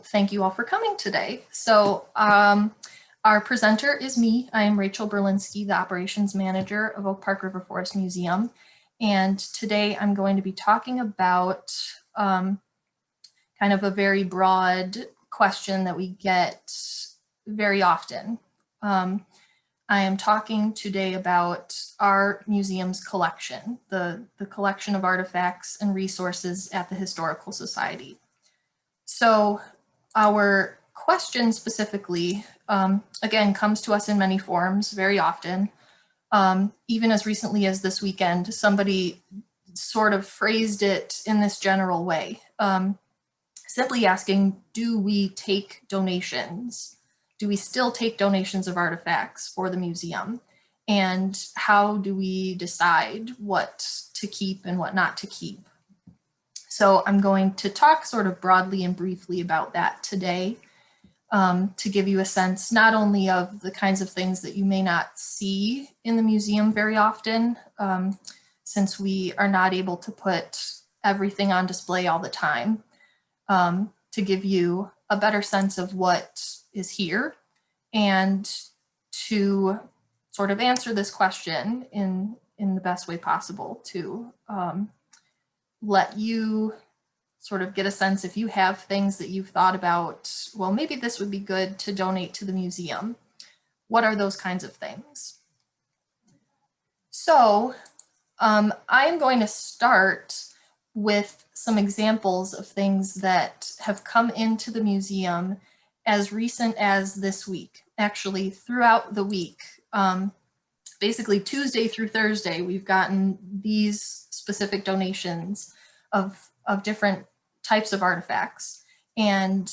thank you all for coming today. Our presenter is me. I am Rachel Berlinski, the Operations Manager of Oak Park River Forest Museum. And today I'm going to be talking about kind of a very broad question that we get very often. I am talking today about our museum's collection, the collection of artifacts and resources at the Historical Society. So our question specifically, again, comes to us in many forms very often. Even as recently as this weekend, somebody sort of phrased it in this general way, simply asking, do we take donations? Do we still take donations of artifacts for the museum? And how do we decide what to keep and what not to keep? So I'm going to talk sort of broadly and briefly about that today, to give you a sense not only of the kinds of things that you may not see in the museum very often, since we are not able to put everything on display all the time, to give you a better sense of what is here and to sort of answer this question in the best way possible to let you sort of get a sense if you have things that you've thought about, well, maybe this would be good to donate to the museum. What are those kinds of things? So I'm going to start with some examples of things that have come into the museum as recent as this week. Actually, throughout the week, basically Tuesday through Thursday, we've gotten these specific donations of different types of artifacts. And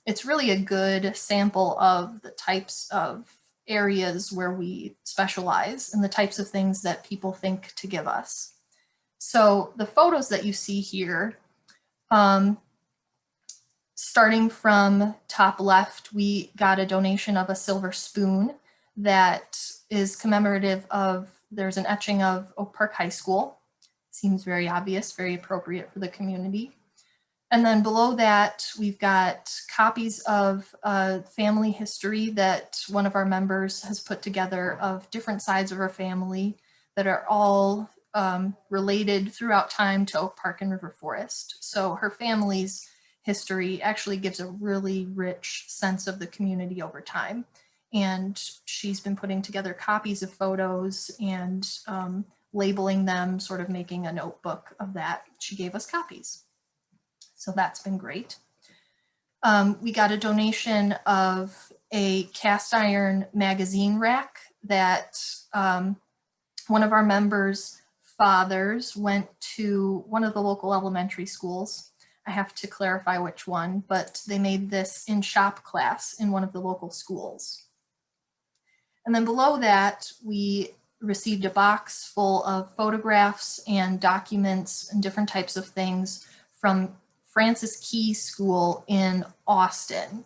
it's really a good sample of the types of areas where we specialize and the types of things that people think to give us. So the photos that you see here, starting from top left, we got a donation of a silver spoon that is commemorative of, there's an etching of Oak Park High School. Seems very obvious, very appropriate for the community. And then below that, we've got copies of family history that one of our members has put together of different sides of her family that are all related throughout time to Oak Park and River Forest. So her family's history actually gives a really rich sense of the community over time. And she's been putting together copies of photos and labeling them, sort of making a notebook of that. She gave us copies. So that's been great. We got a donation of a cast iron magazine rack that one of our members' fathers went to one of the local elementary schools. I have to clarify which one, but they made this in shop class in one of the local schools. And then below that, we received a box full of photographs and documents and different types of things from Francis Key School in Austin.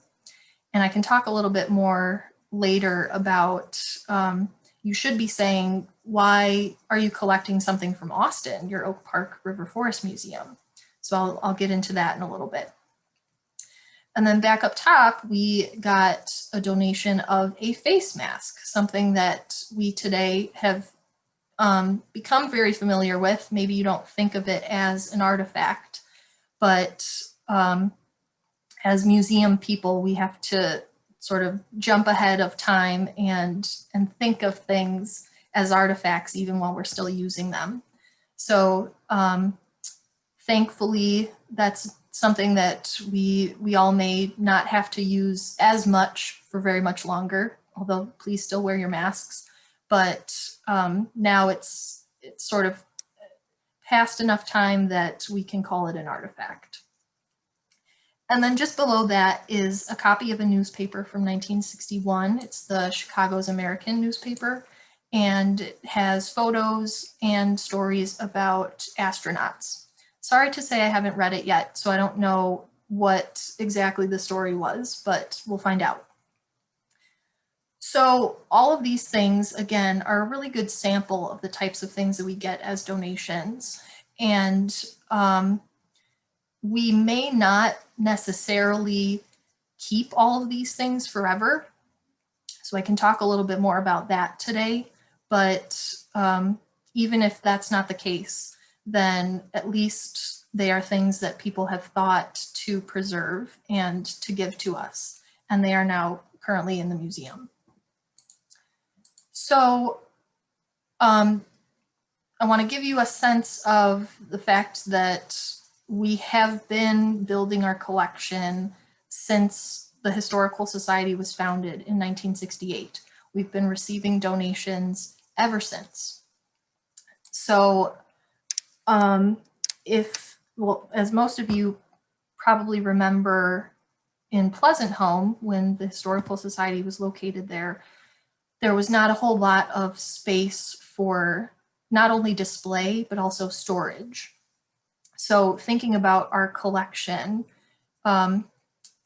And I can talk a little bit more later about, you should be saying, why are you collecting something from Austin, your Oak Park River Forest Museum? So I'll get into that in a little bit. And then back up top, we got a donation of a face mask, something that we today have become very familiar with. Maybe you don't think of it as an artifact, but as museum people, we have to sort of jump ahead of time and think of things as artifacts even while we're still using them. So thankfully, that's something that we all may not have to use as much for very much longer, although please still wear your masks. But now it's sort of past enough time that we can call it an artifact. And then just below that is a copy of a newspaper from 1961. It's the Chicago's American newspaper, and it has photos and stories about astronauts. Sorry to say I haven't read it yet, so I don't know what exactly the story was, but we'll find out. So all of these things, again, are a really good sample of the types of things that we get as donations. And we may not necessarily keep all of these things forever. So I can talk a little bit more about that today, but even if that's not the case, then at least they are things that people have thought to preserve and to give to us, and they are now currently in the museum. So I want to give you a sense of the fact that we have been building our collection since the Historical Society was founded in 1968. We've been receiving donations ever since. So well, as most of you probably remember, in Pleasant Home, when the Historical Society was located there, there was not a whole lot of space for not only display, but also storage. So thinking about our collection,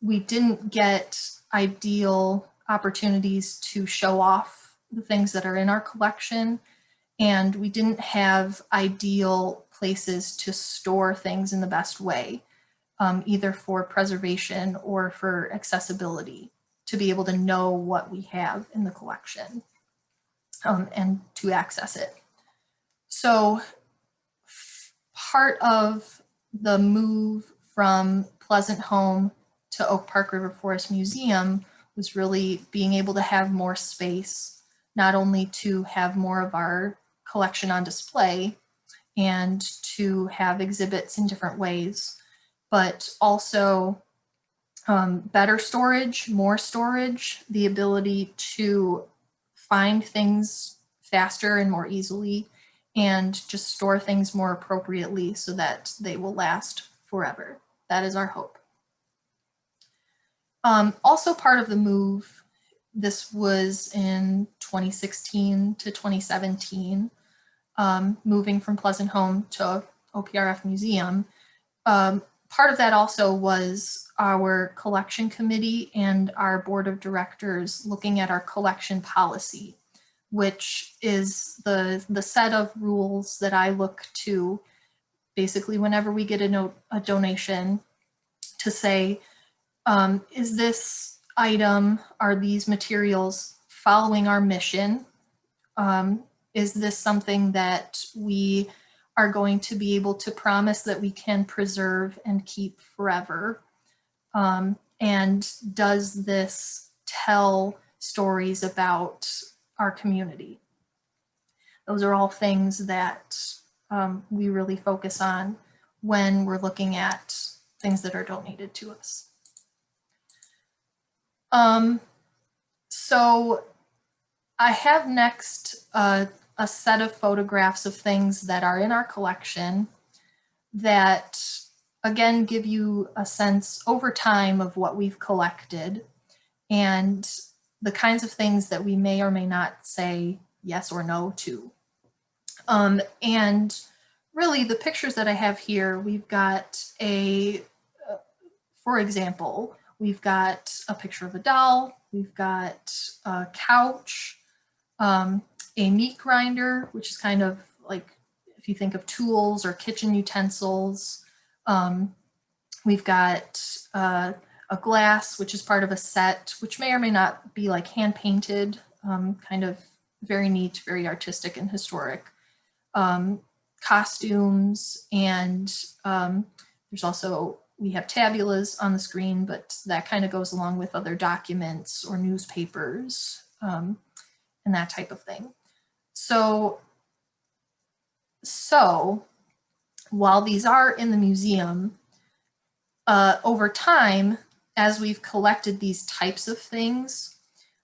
we didn't get ideal opportunities to show off the things that are in our collection, and we didn't have ideal places to store things in the best way, either for preservation or for accessibility, to be able to know what we have in the collection and to access it. So part of the move from Pleasant Home to Oak Park River Forest Museum was really being able to have more space, not only to have more of our collection on display and to have exhibits in different ways, but also better storage, more storage, the ability to find things faster and more easily, and just store things more appropriately so that they will last forever. That is our hope. Also part of the move, this was in 2016 to 2017, moving from Pleasant Home to OPRF Museum. Part of that also was our collection committee and our board of directors looking at our collection policy, which is the set of rules that I look to basically whenever we get a donation to say, is this item, are these materials following our mission? Is this something that we are going to be able to promise that we can preserve and keep forever? And does this tell stories about our community? Those are all things that we really focus on when we're looking at things that are donated to us. So I have next a set of photographs of things that are in our collection that, again, give you a sense over time of what we've collected and the kinds of things that we may or may not say yes or no to. And really the pictures that I have here, we've got for example, we've got a picture of a doll, we've got a couch, a meat grinder, which is kind of like if you think of tools or kitchen utensils. We've got a glass, which is part of a set, which may or may not be like hand painted, kind of very neat, very artistic and historic. Costumes, and there's also, we have tabulas on the screen, but that kind of goes along with other documents or newspapers and that type of thing. So while these are in the museum, over time, as we've collected these types of things,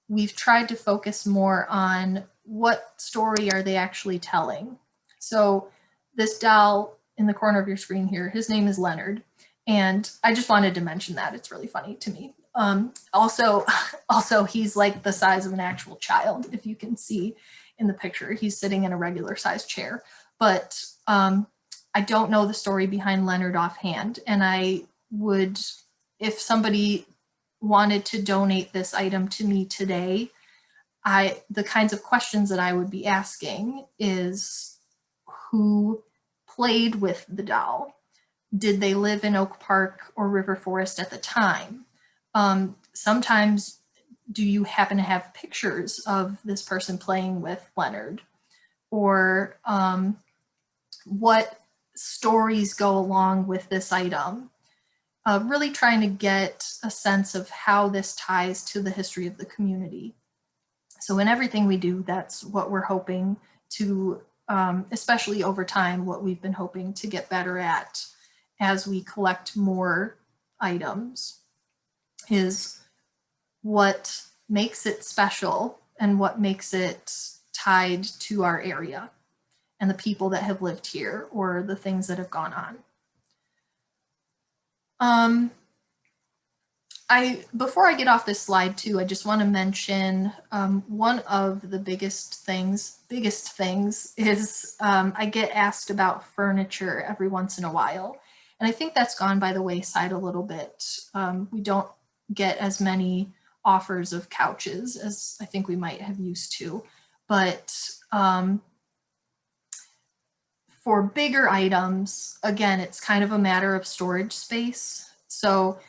we've tried to focus more on what story are they actually telling. So this doll in the corner of your screen here, his name is Leonard. And I just wanted to mention that. It's really funny to me. Also, he's like the size of an actual child. If you can see in the picture, he's sitting in a regular sized chair. But I don't know the story behind Leonard offhand. And I would, if somebody wanted to donate this item to me today, the kinds of questions that I would be asking is, who played with the doll? Did they live in Oak Park or River Forest at the time? Sometimes, do you happen to have pictures of this person playing with Leonard? Or what stories go along with this item? Really trying to get a sense of how this ties to the history of the community. So in everything we do, that's what we're hoping to, especially over time, what we've been hoping to get better at as we collect more items, is what makes it special and what makes it tied to our area and the people that have lived here or the things that have gone on. Before I get off this slide too, I just want to mention one of the biggest things is I get asked about furniture every once in a while. And I think that's gone by the wayside a little bit. We don't get as many offers of couches as I think we might have used to. But for bigger items, again, it's kind of a matter of storage space. So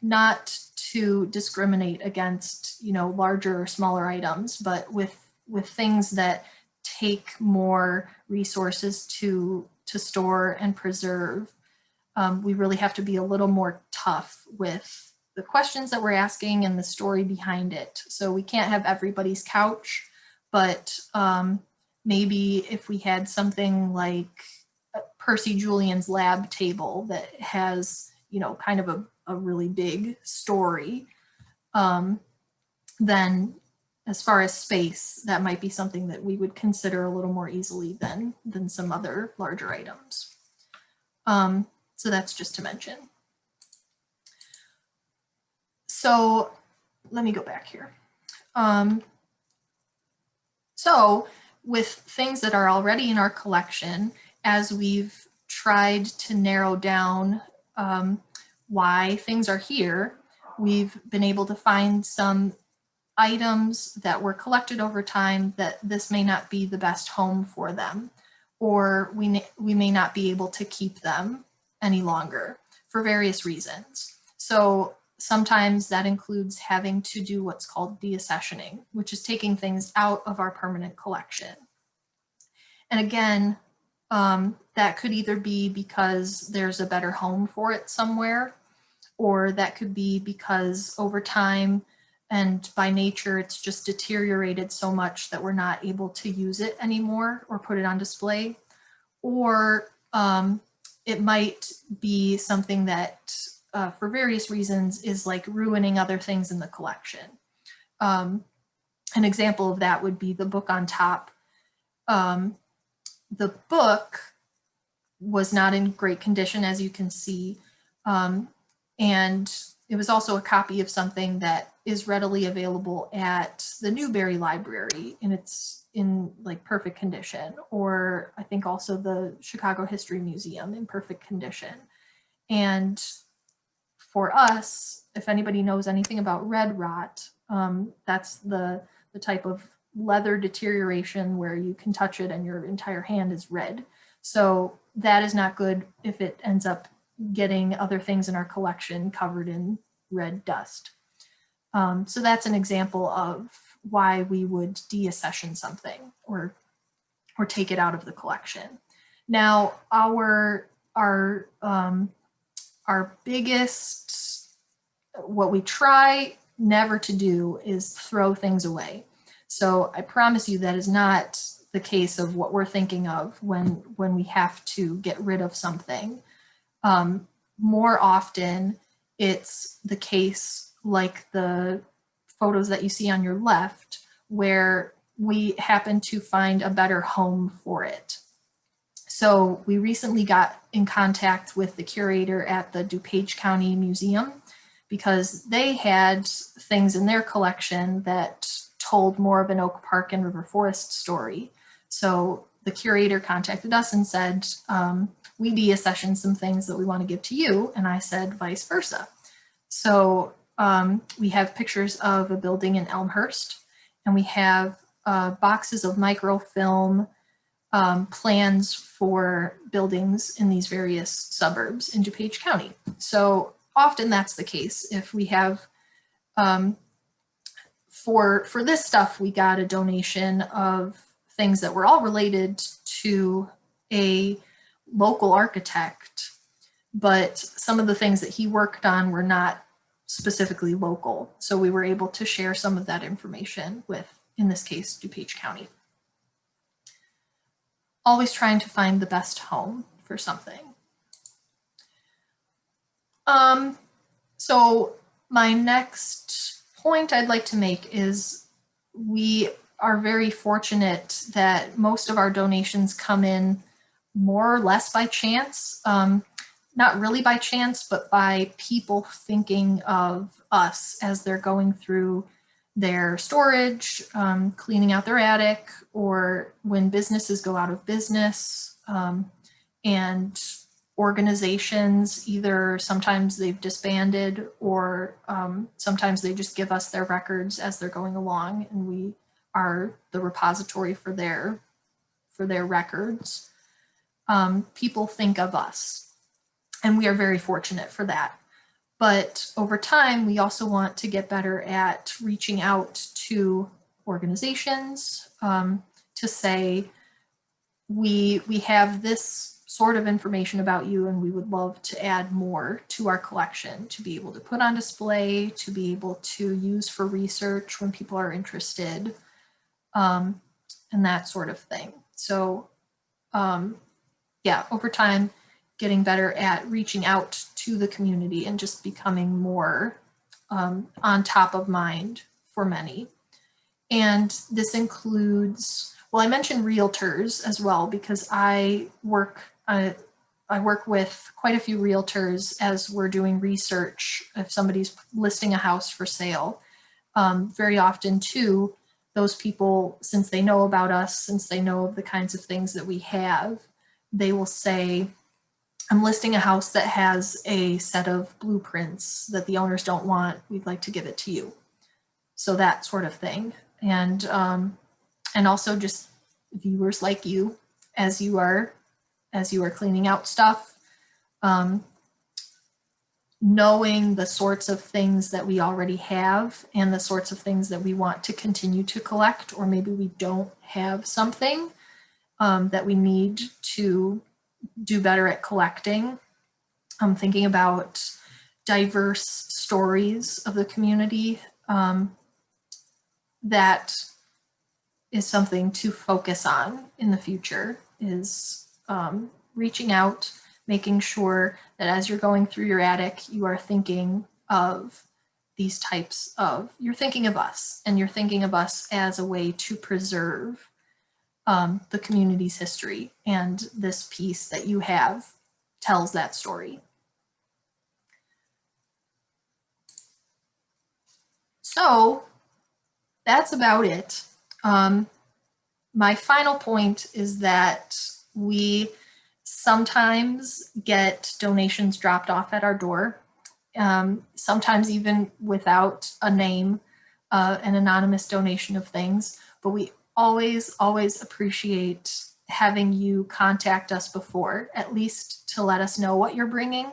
not to discriminate against, larger or smaller items, but with things that take more resources to store and preserve, we really have to be a little more tough with the questions that we're asking and the story behind it. So we can't have everybody's couch, but maybe if we had something like Percy Julian's lab table that has, kind of a really big story, then as far as space, that might be something that we would consider a little more easily than some other larger items. So that's just to mention. So let me go back here. So with things that are already in our collection, as we've tried to narrow down why things are here, we've been able to find some items that were collected over time that this may not be the best home for them, or we may not be able to keep them any longer for various reasons. So sometimes that includes having to do what's called desessioning, which is taking things out of our permanent collection. And again, that could either be because there's a better home for it somewhere, or that could be because over time and by nature, it's just deteriorated so much that we're not able to use it anymore or put it on display. Or it might be something that for various reasons is like ruining other things in the collection. An example of that would be the book on top. The book was not in great condition, as you can see. And it was also a copy of something that is readily available at the Newberry Library, and it's in like perfect condition, or I think also the Chicago History Museum in perfect condition. And for us, if anybody knows anything about red rot, that's the type of leather deterioration where you can touch it and your entire hand is red. So that is not good if it ends up getting other things in our collection covered in red dust. So that's an example of why we would deaccession something or take it out of the collection. Now, our biggest, what we try never to do is throw things away. So I promise you that is not the case of what we're thinking of when we have to get rid of something. More often, it's the case like the photos that you see on your left, where we happen to find a better home for it. So we recently got in contact with the curator at the DuPage County Museum because they had things in their collection that told more of an Oak Park and River Forest story. So the curator contacted us and said, we deaccessioned some things that we want to give to you. And I said, vice versa. So we have pictures of a building in Elmhurst, and we have boxes of microfilm plans for buildings in these various suburbs in DuPage County. So often that's the case. If we have, for this stuff, we got a donation of things that were all related to a local architect, but some of the things that he worked on were not specifically local. So we were able to share some of that information with, in this case, DuPage County. Always trying to find the best home for something. So my next point I'd like to make is we are very fortunate that most of our donations come in more or less by chance. Not really by chance, but by people thinking of us as they're going through their storage, cleaning out their attic, or when businesses go out of business, and organizations, either sometimes they've disbanded or sometimes they just give us their records as they're going along, and we are the repository for their records. People think of us, and we are very fortunate for that. But over time, we also want to get better at reaching out to organizations to say, we have this sort of information about you, and we would love to add more to our collection to be able to put on display, to be able to use for research when people are interested, and that sort of thing. So yeah, over time, getting better at reaching out to the community and just becoming more on top of mind for many. And this includes, well, I mentioned realtors as well, because I work with quite a few realtors as we're doing research. If somebody's listing a house for sale, very often too, those people, since they know about us, since they know of the kinds of things that we have, they will say, I'm listing a house that has a set of blueprints that the owners don't want. We'd like to give it to you. So that sort of thing. And also just viewers like you, as you are cleaning out stuff, knowing the sorts of things that we already have and the sorts of things that we want to continue to collect, or maybe we don't have something that we need to do better at collecting. I'm thinking about diverse stories of the community. That is something to focus on in the future, is reaching out, making sure that as you're going through your attic, you are thinking of these types of, you're thinking of us, and you're thinking of us as a way to preserve the community's history, and this piece that you have tells that story. So that's about it. My final point is that we sometimes get donations dropped off at our door, sometimes even without a name, an anonymous donation of things, but we always appreciate having you contact us before, at least to let us know what you're bringing,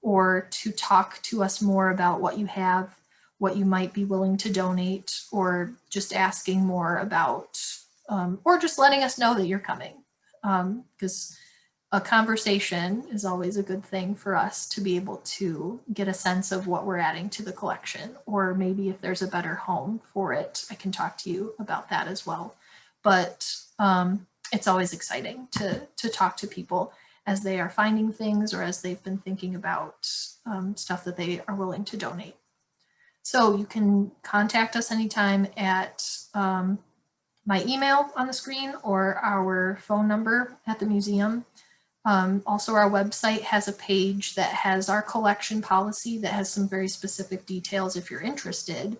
or to talk to us more about what you have, what you might be willing to donate, or just asking more about, or just letting us know that you're coming. Because a conversation is always a good thing for us to be able to get a sense of what we're adding to the collection, or maybe if there's a better home for it, I can talk to you about that as well. But it's always exciting to talk to people as they are finding things, or as they've been thinking about stuff that they are willing to donate. So you can contact us anytime at my email on the screen, or our phone number at the museum. Also, our website has a page that has our collection policy that has some very specific details if you're interested,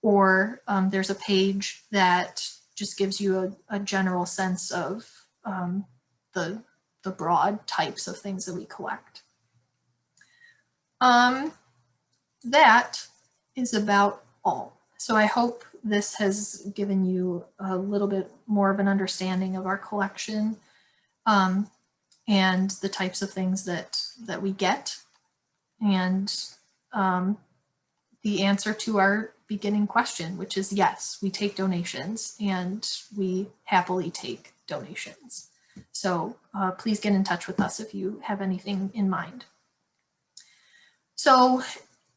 or there's a page that just gives you a general sense of the broad types of things that we collect. That is about all. So I hope this has given you a little bit more of an understanding of our collection. and the types of things that we get, and the answer to our beginning question, which is yes, we take donations, and we happily take donations. So please get in touch with us if you have anything in mind. So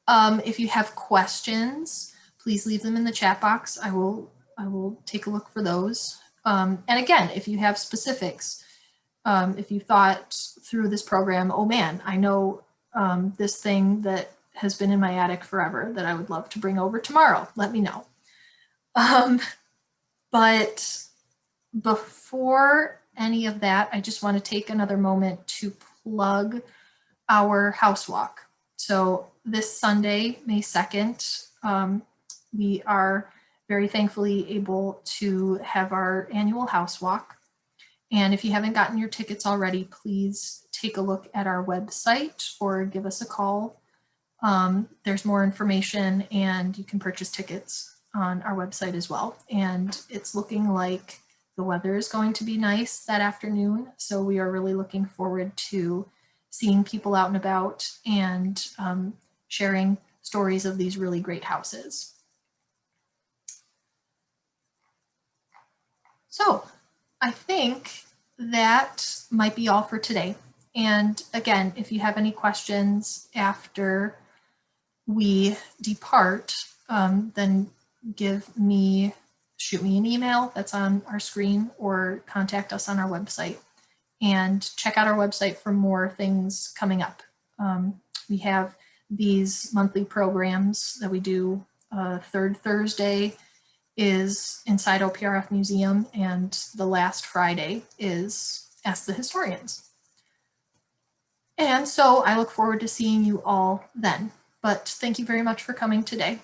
if you have questions, please leave them in the chat box. I will take a look for those. And again, if you have specifics, if you thought through this program, oh man, I know this thing that has been in my attic forever that I would love to bring over tomorrow, let me know. But before any of that, I just want to take another moment to plug our house walk. So this Sunday, May 2nd, we are very thankfully able to have our annual house walk. And if you haven't gotten your tickets already, please take a look at our website or give us a call. There's more information, and you can purchase tickets on our website as well. And it's looking like the weather is going to be nice that afternoon. So we are really looking forward to seeing people out and about and sharing stories of these really great houses. So I think that might be all for today. And again, if you have any questions after we depart, then shoot me an email that's on our screen, or contact us on our website, and check out our website for more things coming up. We have these monthly programs that we do. Third Thursday is Inside OPRF Museum, and the last Friday is Ask the Historians. And so I look forward to seeing you all then. But thank you very much for coming today.